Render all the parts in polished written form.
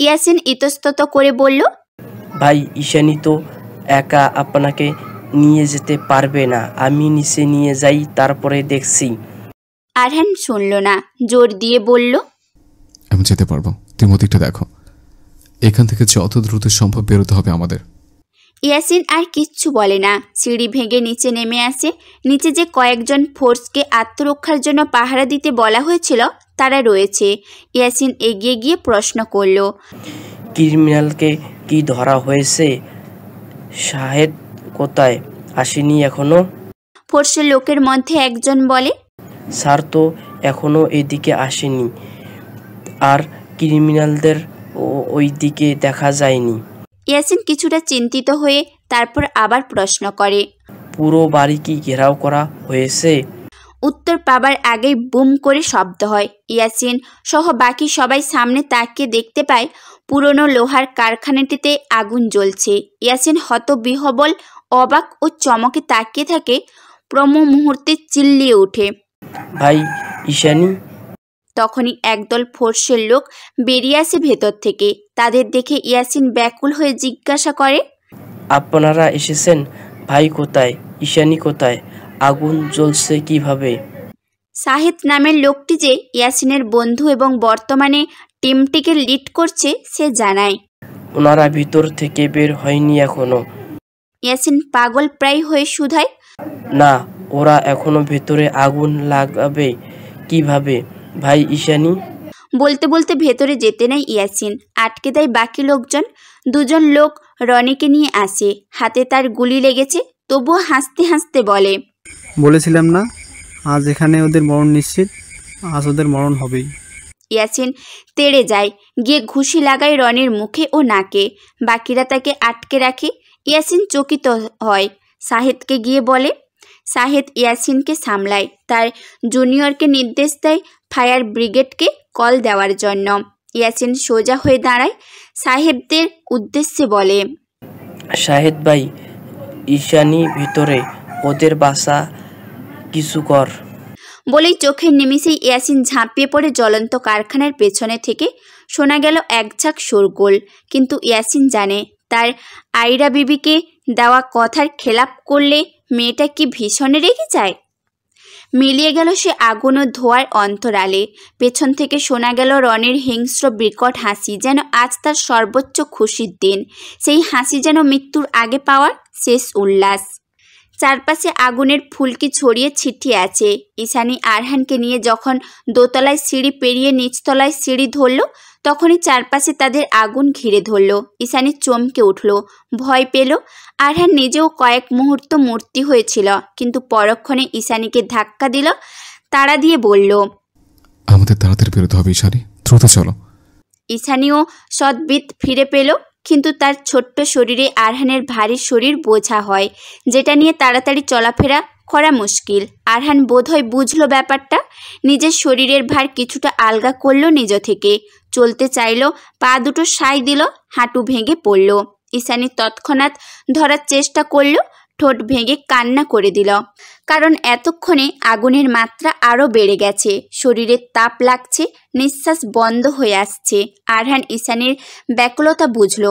ইয়াসিন ইতস্তত করে বলল, ভাই ঈশানী তো একা আপনাকে নিয়ে যেতে পারবে না, আমি নিচে নিয়ে যাই, তারপরে দেখছি। আরহান শুনল না, জোর দিয়ে বলল, আমি যেতে পারবো, তুমি ওদিকটা দেখো, এখান থেকে যত দ্রুত সম্ভব বেরোতে হবে আমাদের। ইয়াসিন আর কিচ্ছু বলে না, সিঁড়ি ভেঙে নিচে নেমে আসে। নিচে যে কয়েকজন ফোর্সকে আত্মরক্ষার জন্য পাহারা দিতে বলা হয়েছিল তারা রয়েছে। ইয়াসিন এগিয়ে গিয়ে প্রশ্ন করল, ক্রিমিনালকে কি ধরা হয়েছে? শাহেদ কোথায়, আসেনি এখনো? ফোর্সের লোকের মধ্যে একজন বলে, স্যার তো এখনো এদিকে আসেনি, আর ক্রিমিনালদের ওই দিকে দেখা যায়নি। ইয়াসিন কিছুটা চিন্তিত হয়ে তারপর আবার প্রশ্ন করে, পুরো বাড়ি কি ঘেরাও করা হয়েছে? উত্তর পাবার আগেই বুম করে শব্দ হয়। ইয়াসিন সহ বাকি সবাই সামনে তাকিয়ে দেখতে পায় পুরনো লোহার কারখানাটিতে আগুন জ্বলছে। ইয়াসিন হতবিহ্বল, অবাক ও চমকে তাকিয়ে থাকে। মুহূর্তে চিল্লিয়ে ওঠে, ভাই ঈশানী! তখনই একদল ফোর্সের লোক বেরিয়ে আসে ভেতর থেকে। তাদের দেখে ইয়াসিন ব্যাকুল হয়ে জিজ্ঞাসা করে, আপনারা এসেছেন? ভাই কোথায়, ঈশানী কোথায়, আগুন জ্বলছে কিভাবে? শাহেদ নামের লোকটি যে ইয়াসিনের বন্ধু এবং বর্তমানে টিমটিকে লিড করছে সে জানায়। ওনারা ভিতর থেকে বের হয়নি এখনো। ইয়াসিন পাগল প্রায় হয়ে শুধায়, না, ওরা এখনো ভেতরে, আগুন লাগাবে কিভাবে? ভাই ঈশানী! বলতে বলতে ভেতরে যেতে নেয় ইয়াসিন, আটকে দেয় বাকি লোকজন। দুজন লোক রনিকে নিয়ে আসে, হাতে তার গুলি লেগেছে, তবুও হাসতে হাসতে বলে, বলেছিলাম না আজ এখানে ওদের মরণ নিশ্চিত, আজ ওদের মরণ হবেই। ইয়াসিন তেড়ে যায়, গিয়ে ঘুষি লাগায় রনির মুখে ও নাকে। বাকিরা তাকে আটকে রাখে। ইয়াসিন চকিত হয়, শাহেদকে গিয়ে বলে। শাহেদ ইয়াসিনকে সামলায়, তার জুনিয়রকে নির্দেশ দেয় ফায়ার ব্রিগেডকে কল দেওয়ার জন্য। ইয়াসিন সোজা হয়ে দাঁড়ায়, সাহেবদের উদ্দেশ্যে বলে, শাহেদ ভাই, ঈশানী ভিতরে, ওদের বাসা কিছু কর। বলেই চোখের নিমিষেই ইয়াসিন ঝাঁপিয়ে পড়ে জ্বলন্ত কারখানার পেছনে থেকে। শোনা গেল এক ঝাঁক শোরগোল, কিন্তু ইয়াসিন জানে তার আয়রা বিবিকে দেওয়া কথার খেলাপ করলে মেয়েটা কি ভীষণে রেগে যায়। মিলিয়ে গেল সে আগুন ও ধোঁয়ার অন্তরালে। পেছন থেকে শোনা গেল রনির হিংস্র বিকট হাসি, যেন আজ তার সর্বোচ্চ খুশির দিন। সেই হাসি যেন মৃত্যুর আগে পাওয়ার শেষ উল্লাস। চারপাশে আগুনের ফুলকি ছড়িয়ে ছিটিয়ে আছে। ঈশানী আরহানকে নিয়ে যখন দোতলায় সিঁড়ি পেরিয়ে নিচতলায় সিঁড়ি ধরল, তখনই চারপাশে তাদের আগুন ঘিরে ধরল। ঈশানী চমকে উঠল, ভয় পেল। আরহান নিজেও কয়েক মুহূর্ত মূর্তি হয়েছিল, কিন্তু পরক্ষণে ঈশানীকে ধাক্কা দিল, তাড়া দিয়ে বলল, আমাদের তাড়াতাড়ি বেরোতে হবে ঈশানী, দ্রুত চলো। ঈশানীও সদ্বিত ফিরে পেল, কিন্তু তার ছোট্ট শরীরে আরহানের ভারী শরীর বোঝা হয়, যেটা নিয়ে তাড়াতাড়ি চলাফেরা করা মুশকিল। আরহান বোধহয় বুঝল ব্যাপারটা, নিজের শরীরের ভার কিছুটা আলগা করলো নিজ থেকে, চলতে চাইল, পা দুটো সাই দিল, হাঁটু ভেঙে পড়ল। ঈশানী তৎক্ষণাৎ ধরার চেষ্টা করল, ঠোঁট ভেঙে কান্না করে দিল, কারণ এতক্ষণে আগুনের মাত্রা আরও বেড়ে গেছে, শরীরের তাপ লাগছে, নিঃশ্বাস বন্ধ হয়ে আসছে। আরহান ঈশানীর ব্যাকুলতা বুঝল,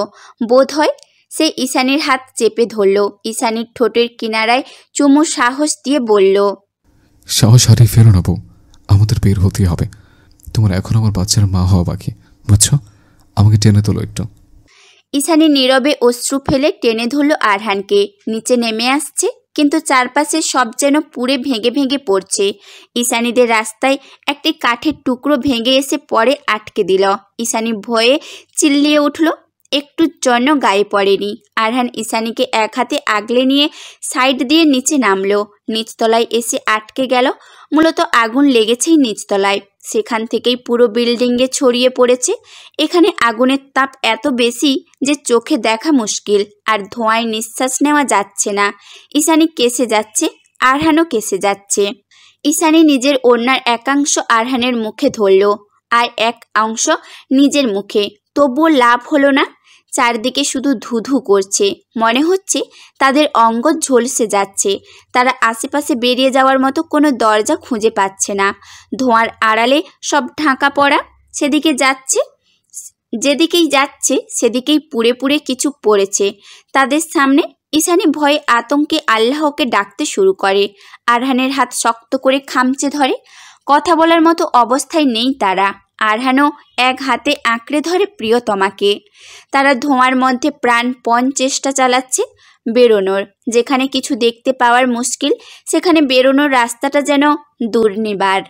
বোধ হয় সে ঈশানীর হাত চেপে ধরল, ঈশানীর ঠোঁটের কিনারায় চুমু সাহস দিয়ে বলল, সাহস হারিয়ে ফেলো না বউ, আমাদের বের হতেই হবে। তোমার এখন আমার বাচ্চার মা হওয়া বাকি, বুঝছো? আমাকে টেনে তোলো একটু। ঈশানী নীরবে অশ্রু ফেলে টেনে ধরল আরহানকে। নিচে নেমে আসছে, কিন্তু চারপাশে সব যেন পুড়ে ভেঙে ভেঙে পড়ছে। ঈশানীদের রাস্তায় একটি কাঠের টুকরো ভেঙে এসে পরে আটকে দিল। ঈশানী ভয়ে চিল্লিয়ে উঠল, একটুর জন্য গায়ে পড়েনি। আরহান ঈশানীকে এক হাতে আগলে নিয়ে সাইড দিয়ে নিচে নামলো। নিচতলায় এসে আটকে গেল। মূলত আগুন লেগেছেই নিচতলায়, সেখান থেকেই পুরো বিল্ডিংয়ে ছড়িয়ে পড়েছে। এখানে আগুনের তাপ এত বেশি যে চোখে দেখা মুশকিল, আর ধোঁয়ায় নিঃশ্বাস নেওয়া যাচ্ছে না। ঈশানী কেসে যাচ্ছে, আরহানও কেসে যাচ্ছে। ঈশানী নিজের ওড়নার একাংশ আরহানের মুখে ধরল, আর এক অংশ নিজের মুখে, তবুও লাভ হলো না। চারদিকে শুধু ধুধু করছে, মনে হচ্ছে তাদের অঙ্গ ঝলসে যাচ্ছে। তারা আশেপাশে বেরিয়ে যাওয়ার মতো কোনো দরজা খুঁজে পাচ্ছে না। ধোঁয়ার আড়ালে সব ঢাকা পড়া, সেদিকে যাচ্ছে যেদিকেই যাচ্ছে সেদিকেই পুড়ে পুড়ে কিছু পড়েছে তাদের সামনে। ঈশানী ভয়ে আতঙ্কে আল্লাহকে ডাকতে শুরু করে। আরহানের হাত শক্ত করে খামচে ধরে। কথা বলার মতো অবস্থায় নেই তারা। আরহানও এক হাতে আঁকড়ে ধরে প্রিয়তমাকে। তারা ধোঁয়ার মধ্যে প্রাণপণ চেষ্টা চালাচ্ছে বেরোনোর। যেখানে কিছু দেখতে পাওয়ার মুশকিল সেখানে বেরোনোর রাস্তাটা যেন দুর্নিবার।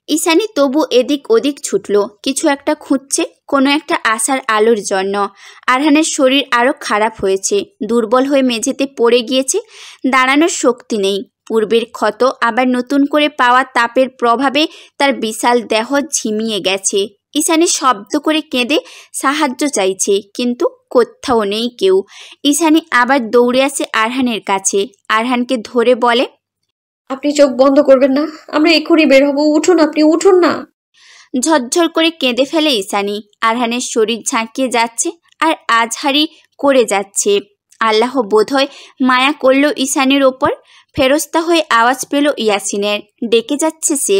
ঈশানী তবু এদিক ওদিক ছুটল, কিছু একটা খুঁজছে, কোনো একটা আশার আলোর জন্য। আরহানের শরীর আরও খারাপ হয়েছে, দুর্বল হয়ে মেঝেতে পড়ে গিয়েছে, দাঁড়ানোর শক্তি নেই। পূর্বের ক্ষত আবার নতুন করে পাওয়া তাপের প্রভাবে তার বিশাল দেহ ঝিমিয়ে গেছে। ঈশানী শব্দ করে কেঁদে সাহায্য চাইছে, কিন্তু কোথাও নেই কেউ। ঈশানী আবার দৌড়ে আসে আরহানের কাছে। আরহানকে ধরে বলে, আপনি চোখ বন্ধ করবেন না, আমরা এক্ষুনি বের হবো, উঠুন, আপনি উঠুন না। ঝরঝর করে কেঁদে ফেলে ঈশানী। আরহানের শরীর ঝাঁকিয়ে যাচ্ছে আর আজহারি করে যাচ্ছে। আল্লাহ বোধহয় মায়া করল ঈশানীর ওপর। ফেরস্তা হয়ে আওয়াজ পেল ইয়াসিনের, ডেকে যাচ্ছে সে।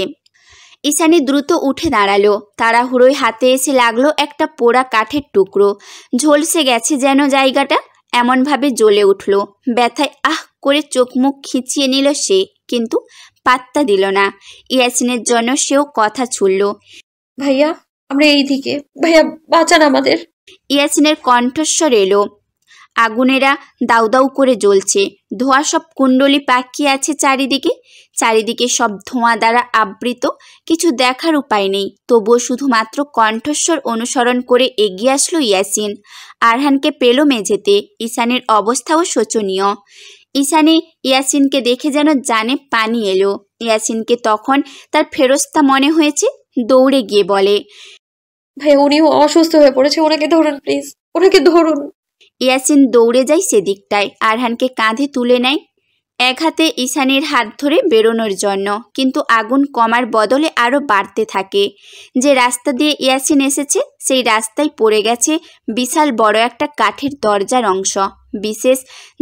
ঈশানী দ্রুত উঠে দাঁড়ালো। তাড়াহুড়োয় হাতে এসে লাগলো একটা পোড়া কাঠের টুকরো। ঝলসে গেছে যেন জায়গাটা, এমনভাবে জ্বলে উঠল। ব্যথায় আহ করে চোখ মুখ খিঁচিয়ে নিল সে, কিন্তু পাত্তা দিল না। ইয়াসিনের জন্য সেও কথা ছুড়ল, ভাইয়া আমরা এই দিকে, ভাইয়া বাঁচান আমাদের। ইয়াসিনের কণ্ঠস্বর এলো। আগুনেরা দাউ দাউ করে জ্বলছে, ধোঁয়া সব কুণ্ডলি পাকিয়ে আছে চারিদিকে। চারিদিকে সব ধোঁয়া দ্বারা আবৃত, কিছু দেখার উপায় নেই। তবুও শুধুমাত্র কণ্ঠস্বর অনুসরণ করে এগিয়ে আসলো ইয়াসিন। আরহানকে পেল মেঝেতে। ঈশানীর অবস্থাও শোচনীয়। ঈশানী ইয়াসিনকে দেখে যেন জানে পানি এলো। ইয়াসিনকে তখন তার ফেরস্তা মনে হয়েছে। দৌড়ে গিয়ে বলে, ভাইয়া উনিও অসুস্থ হয়ে পড়েছে, ওনাকে ধরুন প্লিজ, ওনাকে ধরুন। ইয়াসিন দৌড়ে যায় সেদিকটায়, আরহানকে কাঁধে তুলে নেয়, এক হাতে ঈশানীর হাত ধরে বেরোনোর জন্য। কিন্তু আগুন কমার বদলে আরও বাড়তে থাকে। যে রাস্তা দিয়ে ইয়াসিন এসেছে সেই রাস্তায় পড়ে গেছে বিশাল বড় একটা কাঠের দরজার অংশ। বিশেষ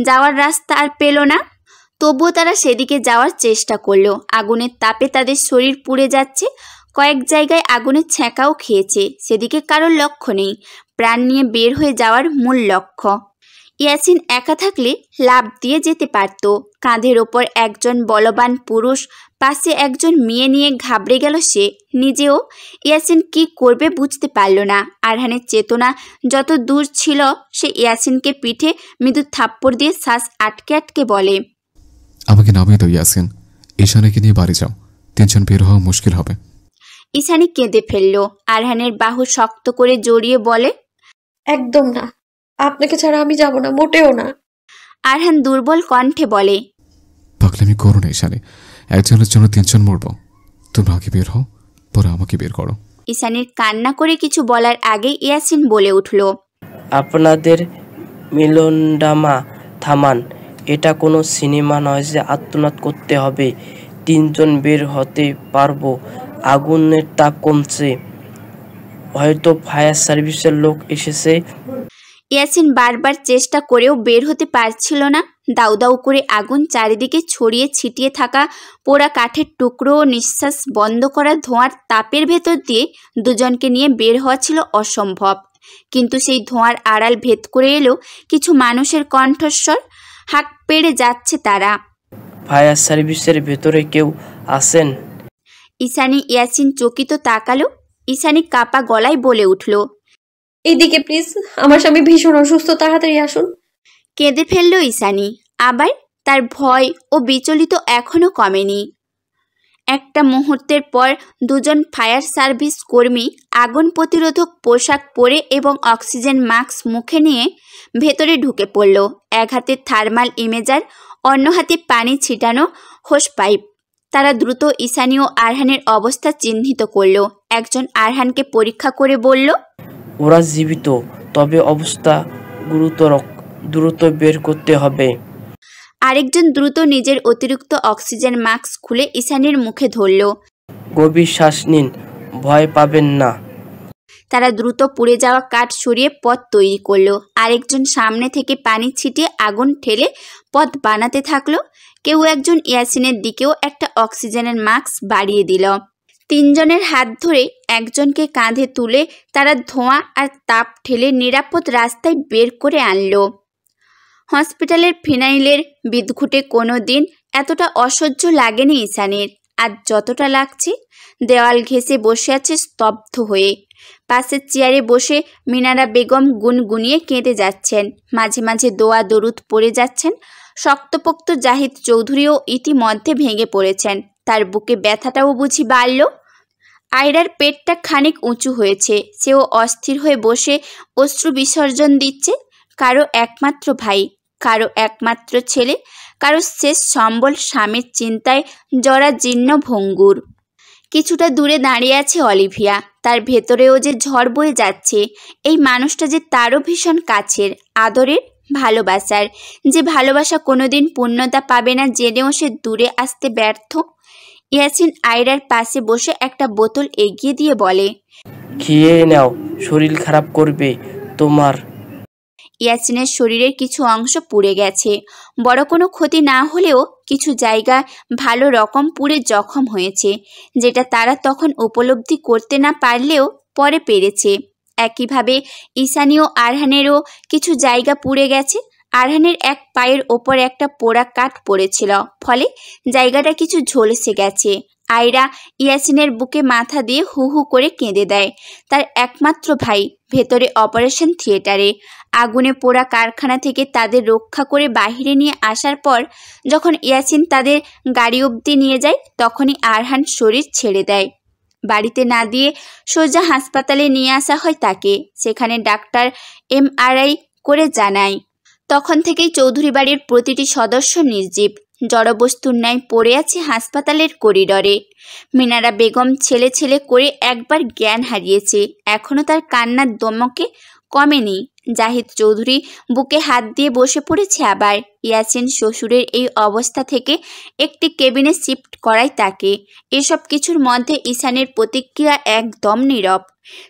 যাওয়ার রাস্তা আর পেল না। তবুও তারা সেদিকে যাওয়ার চেষ্টা করলো। আগুনের তাপে তাদের শরীর পুড়ে যাচ্ছে। কয়েক জায়গায় আগুনের ছ্যাঁকাও খেয়েছে। সেদিকে কারোর লক্ষ্য নেই। প্রাণ নিয়ে বের হয়ে যাওয়ার মূল লক্ষ্য। ইয়াসিন একা থাকলে লাফ দিয়ে যেতে পারত। কাঁধের ওপর একজন বলবান পুরুষ, পাশে একজন মেয়ে নিয়ে ঘাবড়ে গেল সে নিজেও। ইয়াসিন কি করবে বুঝতে পারল না। আরহানের চেতনা যত দূর ছিল, সে ইয়াসিনকে পিঠে মৃদু থাপ্পড় দিয়ে শ্বাস আটকে আটকে বলে, আমাকে নামিয়ে দাও ইয়াসিন, ঈশানীকে নিয়ে বাড়ি যাও, তিনজন বের হওয়া মুশকিল হবে। ঈশানী কেঁদে ফেলল। আরহানের বাহু শক্ত করে জড়িয়ে বলে, একদম না, আপনাকে ছাড়া আমি যাব না, মোটেও না। আরহান দুর্বল কণ্ঠে বলে, পাগলামি করো না ঈশানী, একজনের জন্য তিনজন মরব। তোমরা আগে বের হও, পরে আমাকে বের করো। ঈশানীর কান্না করে কিছু বলার আগে ইয়াসিন বলে উঠল, আপনাদের মিলনডামা থামান, এটা কোনো সিনেমা নয় যে আত্মনাদ করতে হবে। তিনজন বের হতে পারবো, আগুনের তাপ কমছে, হয়তো ফায়ার সার্ভিসের লোক এসেছে। ইয়াসিন বারবার চেষ্টা করেও বের হতে পারছিল না। দাউ দাউ করে আগুন, চারিদিকে ছড়িয়ে ছিটিয়ে থাকা পোড়া কাঠের টুকরো ও নিঃশ্বাস বন্ধ করা ধোঁয়ার তাপের ভেতর দিয়ে দুজনকে নিয়ে বের হওয়া ছিল অসম্ভব। কিন্তু সেই ধোঁয়ার আড়াল ভেদ করে এলো কিছু মানুষের কণ্ঠস্বর। হাঁক পেড়ে যাচ্ছে তারা, ফায়ার সার্ভিসের ভেতরে কেউ আছেন? ঈশানী ইয়াসিন চকিত তাকালো। ঈশানী কাপা গলায় বলে উঠল, এইদিকে প্লিজ, আমার স্বামী ভীষণ অসুস্থ, তাড়াতাড়ি আসুন। কেঁদে ফেলল ঈশানী। আবার তার ভয় ও বিচলিত এখনো কমেনি। একটা মুহূর্তের পর দুজন ফায়ার সার্ভিস কর্মী আগুন প্রতিরোধক পোশাক পরে এবং অক্সিজেন মাস্ক মুখে নিয়ে ভেতরে ঢুকে পড়ল। এক হাতে থার্মাল ইমেজার, অন্য হাতে পানি ছিটানো হোস পাইপ। তারা দ্রুত ঈশানী ও আরহানের অবস্থা চিহ্নিত করল। একজন আরহানকে পরীক্ষা করে বলল, ওরা জীবিত, তবে অবস্থা গুরুতর, দ্রুত বের করতে হবে। আরেকজন দ্রুত নিজের অতিরিক্ত অক্সিজেন মাস্ক খুলে ঈশানীর মুখে ধরল। গভীর শ্বাস নিন, ভয় পাবেন না। তারা দ্রুত পুড়ে যাওয়া কাঠ সরিয়ে পথ তৈরি করলো। আরেকজন সামনে থেকে পানি ছিটিয়ে আগুন ঠেলে পথ বানাতে থাকলো। কেউ একজন ইয়াসিনের দিকেও একটা অক্সিজেনের মাস্ক বাড়িয়ে দিল। তিনজনের হাত ধরে একজনকে কাঁধে তুলে তারা ধোঁয়া আর তাপ ঠেলে নিরাপদ রাস্তায় বের করে আনলো। হসপিটালের ফিনাইলের বিদঘুটে কোনো দিন এতটা অসহ্য লাগেনি ঈশানীর। আজ যতটা লাগছে, দেওয়াল ঘেঁষে বসে আছে স্তব্ধ হয়ে। পাশের চেয়ারে বসে মিনারা বেগম গুনগুনিয়ে কেঁদে যাচ্ছেন, মাঝে মাঝে দোয়া দরুদ পড়ে যাচ্ছেন। শক্তপোক্ত জাহিদ চৌধুরীও ইতিমধ্যে ভেঙে পড়েছেন। তার বুকে ব্যথাটাও বুঝি বাড়ল। আয়রার পেটটা খানিক উঁচু হয়েছে, সেও অস্থির হয়ে বসে অশ্রু বিসর্জন দিচ্ছে। কারো একমাত্র ভাই, কারো একমাত্র ছেলে, কারো শেষ সম্বল স্বামীর চিন্তায় জরাজীর্ণ ভঙ্গুর। কিছুটা দূরে দাঁড়িয়ে আছে অলিভিয়া। তার ভেতরেও যে ঝড় বয়ে যাচ্ছে। এই মানুষটা যে তারও ভীষণ কাছের, আদরের, ভালোবাসার। যে ভালোবাসা কোনোদিন পূর্ণতা পাবে না জেনেও সে দূরে আসতে ব্যর্থ। ইয়াসিন আয়রার পাশে বসে একটা বোতল এগিয়ে দিয়ে বলে, খেয়ে নাও, শরীর খারাপ করবে তোমার। ইয়াসিনের শরীরের কিছু অংশ পুড়ে গেছে। বড় কোনো ক্ষতি না হলেও কিছু জায়গা ভালো রকম পুড়ে জখম হয়েছে, যেটা তারা তখন উপলব্ধি করতে না পারলেও পরে পেরেছে। একইভাবে ঈশানী ও আরহানেরও কিছু জায়গা পুড়ে গেছে। আরহানের এক পায়ের ওপর একটা পোড়া কাঠ পড়েছিল, ফলে জায়গাটা কিছু ঝলসে গেছে। আয়রা ইয়াসিনের বুকে মাথা দিয়ে হু হু করে কেঁদে দেয়। তার একমাত্র ভাই ভেতরে অপারেশন থিয়েটারে। আগুনে পোড়া কারখানা থেকে তাদের রক্ষা করে বাহিরে নিয়ে আসার পর যখন ইয়াসিন তাদের গাড়ি অবধি নিয়ে যায়, তখনই আরহান শরীর ছেড়ে দেয়। বাড়িতে না দিয়ে সোজা হাসপাতালে নিয়ে আসা হয় তাকে। সেখানে ডাক্তার MRI করে জানায়। তখন থেকেই চৌধুরী বাড়ির প্রতিটি সদস্য নির্জীব, জড়বস্তুর ন্যায় পড়ে আছে হাসপাতালের করিডরে। মিনারা বেগম ছেলে ছেলে করে একবার জ্ঞান হারিয়েছে, এখনও তার কান্নার দমকে কমেনি। জাহিদ চৌধুরী বুকে হাত দিয়ে বসে পড়েছে আবার। ইয়াসিন শ্বশুরের এই অবস্থা থেকে একটি কেবিনে শিফট করায় তাকে। এসব কিছুর মধ্যে ঈশানের প্রতিক্রিয়া একদম নীরব।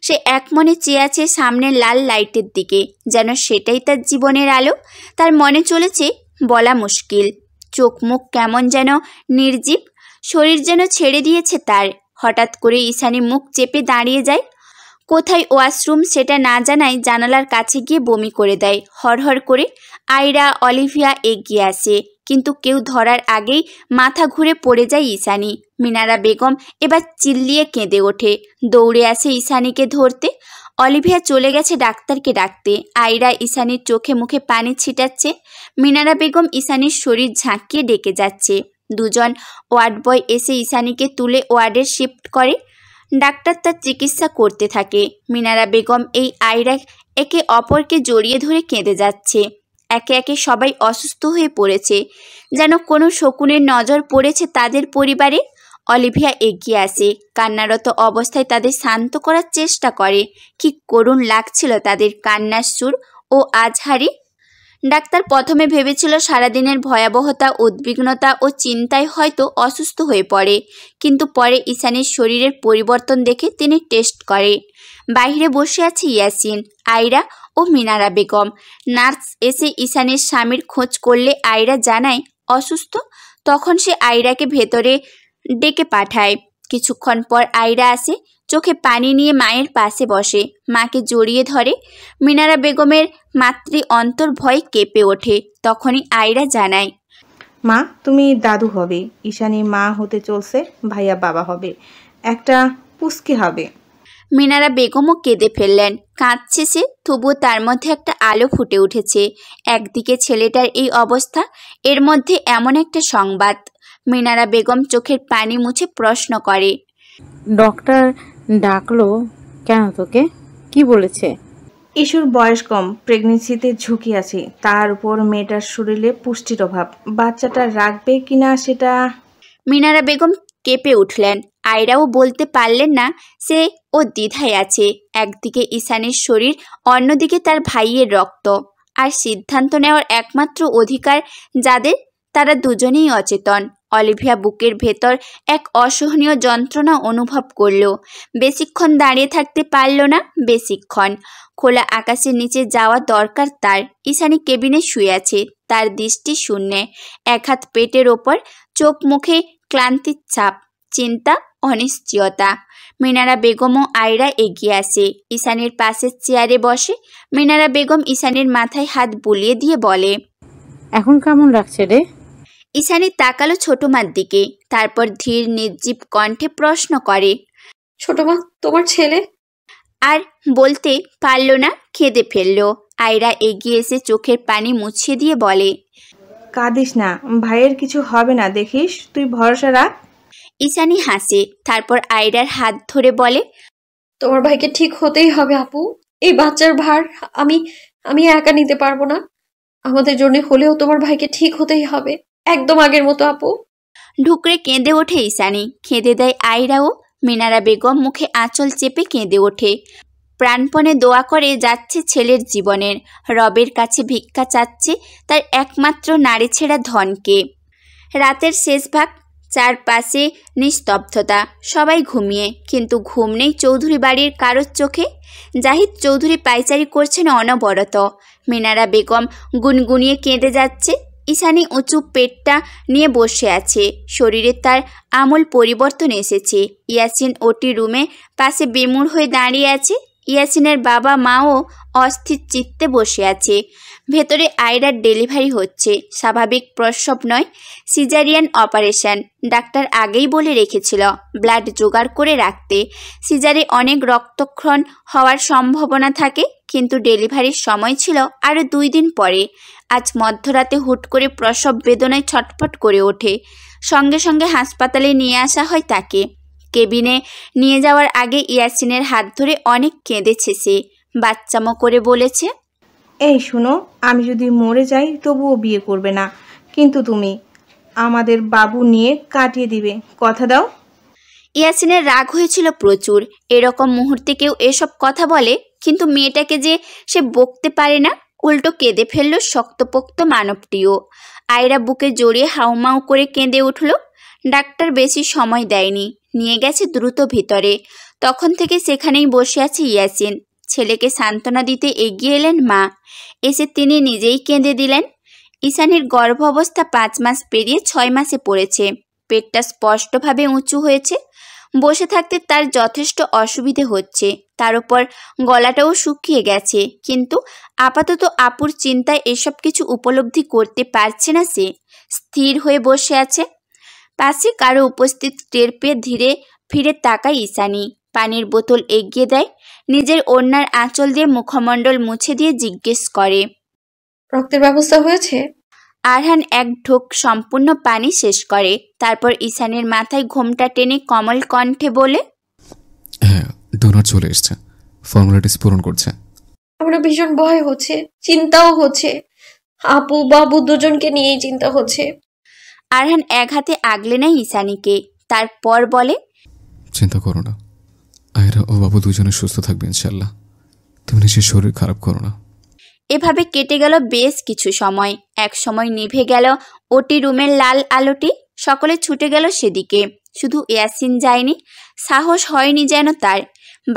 সে একমনে চেয়ে আছে সামনের লাল লাইটের দিকে, যেন সেটাই তার জীবনের আলো। তার মনে চলেছে বলা মুশকিল, চোখ মুখ কেমন যেন নির্জীব, শরীর যেন ছেড়ে দিয়েছে তার। হঠাৎ করে ঈশানী মুখ চেপে দাঁড়িয়ে যায়। কোথায় ওয়াশরুম সেটা না জানায় জানালার কাছে গিয়ে বমি করে দেয় হরহর করে। আয়রা অলিভিয়া এগিয়ে আসে, কিন্তু কেউ ধরার আগেই মাথা ঘুরে পড়ে যায় ঈশানী। মিনারা বেগম এবার চিল্লিয়ে কেঁদে ওঠে, দৌড়ে আসে ঈশানীকে ধরতে। অলিভিয়া চলে গেছে ডাক্তারকে ডাকতে। আয়রা ঈশানীর চোখে মুখে পানি ছিটাচ্ছে। মিনারা বেগম ঈশানীর শরীর ঝাঁকিয়ে ডেকে যাচ্ছে। দুজন ওয়ার্ড বয় এসে ঈশানীকে তুলে ওয়ার্ডে শিফট করে। ডাক্তার তার চিকিৎসা করতে থাকে। মিনারা বেগম এই আয়রা একে অপরকে জড়িয়ে ধরে কেঁদে যাচ্ছে। একে একে সবাই অসুস্থ হয়ে পড়েছে, যেন কোনো শকুনের নজর পড়েছে তাদের পরিবারে। অলিভিয়া এগিয়ে আসে, কান্নারত অবস্থায় তাদের শান্ত করার চেষ্টা করে। কি করুণ লাগছিল তাদের কান্নার সুর ও আজহারি। ডাক্তার প্রথমে ভেবেছিল সারাদিনের ভয়াবহতা, উদ্বিগ্নতা ও চিন্তায় হয়তো অসুস্থ হয়ে পড়ে, কিন্তু পরে ঈশানীর শরীরের পরিবর্তন দেখে তিনি টেস্ট করে। বাইরে বসে আছে ইয়াসিন, আয়রা ও মিনারা বেগম। নার্স এসে ঈশানীর স্বামীর খোঁজ করলে আয়রা জানায় অসুস্থ। তখন সে আয়রাকে ভেতরে ডেকে পাঠায়। কিছুক্ষণ পর আয়রা আসে, চোখে পানি নিয়ে মায়ের পাশে বসে, মাকে জড়িয়ে ধরে। মিনারা বেগমের মাতৃ অন্তর ভয় কেঁপে ওঠে। তখনই আয়রা জানায়, মা তুমি দাদু হবে, ঈশানী মা হতে চলছে, ভাইয়া বাবা হবে, একটা পুস্কি হবে। মিনারা বেগমও কেঁদে ফেললেন। কাঁদছে সে, তবুও তার মধ্যে একটা আলো ফুটে উঠেছে। একদিকে ছেলেটার এই অবস্থা, এর মধ্যে এমন একটা সংবাদ। মিনারা বেগম চোখের পানি মুছে প্রশ্ন করে, ডক্টর ডাকলো কেন তোকে? কি বলেছে? ইস্যুর বয়স কম, প্রেগনেন্সিতে ঝুঁকি আছে, তার উপর মেয়েটার শরীরে পুষ্টির অভাব, বাচ্চাটা রাখবে কিনা সেটা। মিনারা বেগম কেঁপে উঠলেন। আয়রাও বলতে পারলেন না সে ও দ্বিধায় আছে। একদিকে ঈশানীর শরীর, অন্যদিকে তার ভাইয়ের রক্ত। আর সিদ্ধান্ত নেওয়ার একমাত্র অধিকার যাদের, তারা দুজনেই অচেতন। অলিভিয়া বুকের ভেতর এক অসহনীয় যন্ত্রণা অনুভব করল। বেশিক্ষণ দাঁড়িয়ে থাকতে পারল না। বেশিক্ষণ খোলা আকাশের নিচে যাওয়া দরকার তার। ঈশানী কেবিনে শুয়ে আছে, তার দৃষ্টি শূন্যে, এক হাত পেটের ওপর, চোখ মুখে ক্লান্তির ছাপ, চিন্তা অনিশ্চয়তা। মিনারা বেগম ও আয়রা এগিয়ে আসে, ঈশানীর পাশের চেয়ারে বসে। মিনারা বেগম ঈশানীর মাথায় হাত বুলিয়ে দিয়ে বলে, এখন কেমন লাগছে রে? ঈশানী তাকালো ছোট মার দিকে, তারপর ধীর নির্জীব কণ্ঠে প্রশ্ন করে। ছোট মা, তোমার ছেলে? আর বলতে পারল না, কেঁদে ফেলল। আয়রা এগিয়ে এসে চোখের পানি মুছিয়ে দিয়ে বলে, কাঁদিস না, ভাইয়ের কিছু হবে না, দেখিস, তুই ভরসা রাখ। ঈশানী হাসে, তারপর আয়রার হাত ধরে বলে, তোমার ভাইকে ঠিক হতেই হবে আপু। এই বাচ্চার ভার আমি আমি একা নিতে পারবো না। আমাদের জন্য হলেও তোমার ভাইকে ঠিক হতেই হবে, একদম আগের মতো আপু। ঢুকরে কেঁদে ওঠে ঈশানী, কেঁদে দেয় আয়রাও। মিনারা বেগম মুখে আঁচল চেপে কেঁদে ওঠে, প্রাণপণে দোয়া করে যাচ্ছে ছেলের জীবনের। রবের কাছে ভিক্ষা চাচ্ছে তার একমাত্র নারী ছেঁড়া ধনকে। রাতের শেষ ভাগ, চারপাশে নিস্তব্ধতা, সবাই ঘুমিয়ে, কিন্তু ঘুম নেই চৌধুরী বাড়ির কারোর চোখে। জাহিদ চৌধুরী পায়চারি করছেন অনবরত। মিনারা বেগম গুনগুনিয়ে কেঁদে যাচ্ছে। ঈশানী উঁচু পেটটা নিয়ে বসে আছে, শরীরে তার আমূল পরিবর্তন এসেছে। ইয়াসিন ওটি রুমে পাশে বেমুর হয়ে দাঁড়িয়ে আছে। ইয়াসিনের বাবা মাও অস্থির চিত্তে বসে আছে। ভেতরে আয়রার ডেলিভারি হচ্ছে, স্বাভাবিক প্রসব নয়, সিজারিয়ান অপারেশন। ডাক্তার আগেই বলে রেখেছিল ব্লাড জোগাড় করে রাখতে। সিজারে অনেক রক্তক্ষরণ হওয়ার সম্ভাবনা থাকে, কিন্তু ডেলিভারির সময় ছিল আরও 2 দিন পরে। আজ মধ্যরাতে হুট করে প্রসব বেদনায় ছটফট করে ওঠে। সঙ্গে সঙ্গে হাসপাতালে নিয়ে আসা হয় তাকে। কেবিনে নিয়ে যাওয়ার আগে ইয়াসিনের হাত ধরে অনেক কেঁদেছে সে। বাচ্চামো করে বলেছে, এই শুনো, আমি যদি মরে যাই তবুও বিয়ে করবে না, কিন্তু তুমি আমাদের বাবু নিয়ে কাটিয়ে দিবে, কথা দাও। ইয়াসিনের রাগ হয়েছিল প্রচুর। এরকম মুহূর্তে কেউ এসব কথা বলে, কিন্তু মেয়েটাকে যে সে বকতে পারে না, উল্টো কেঁদে ফেলল শক্তপোক্ত মানবটিও। আয়রা বুকে জড়িয়ে হাউমাউ করে কেঁদে উঠল। ডাক্তার বেশি সময় দেয়নি, নিয়ে গেছে দ্রুত ভিতরে। তখন থেকে সেখানেই বসে আছে ইয়াসিন। ছেলেকে সান্ত্বনা দিতে এগিয়ে এলেন মা, এসে তিনি নিজেই কেঁদে দিলেন। ঈশানীর গর্ভ অবস্থা 5 মাস পেরিয়ে 6 মাসে পড়েছে। পেটটা স্পষ্টভাবে উঁচু হয়েছে। বসে থাকতে তার যথেষ্ট অসুবিধে হচ্ছে, তার উপর গলাটাও শুকিয়ে গেছে। কিন্তু আপাতত আপুর চিন্তায় এসব কিছু উপলব্ধি করতে পারছে না সে। স্থির হয়ে বসে আছে। পাশে কারো উপস্থিত টের পেয়ে ধীরে ফিরে তাকায় ঈশানী। পানির বোতল এগিয়ে দেয়, নিজের ওড়নার আঁচল দিয়ে মুখমণ্ডল মুছে দিয়ে জিজ্ঞেস করে, রক্তের ব্যবস্থা হয়েছে? আরহান এক ঢোক সম্পূর্ণ পানি শেষ করে, তারপর ঈশানীর মাথায় ঘোমটা টেনে কমল কণ্ঠে বলে, হ্যাঁ, ডোনার চলে এসছে, ফর্মালিটিস পূরণ করছে। আমরা ভীষণ ভয় হচ্ছে, চিন্তাও হচ্ছে। আপু বাবু দুজনকে নিয়েই চিন্তা হচ্ছে। আরহান এক হাতে আগলে নেয় ঈশানীকে, তারপর বলে, চিন্তা করো না, আয়রা ও বাবু দুজনে সুস্থ থাকবে ইনশাল্লাহ। তুমি নিজের শরীর খারাপ করো না। এভাবে কেটে গেল বেশ কিছু সময়। এক সময় নিভে গেল ওটি রুমের লাল আলোটি। সকলে ছুটে গেল সেদিকে, শুধু ইয়াসিন যায়নি। সাহস হয়নি যেন তার।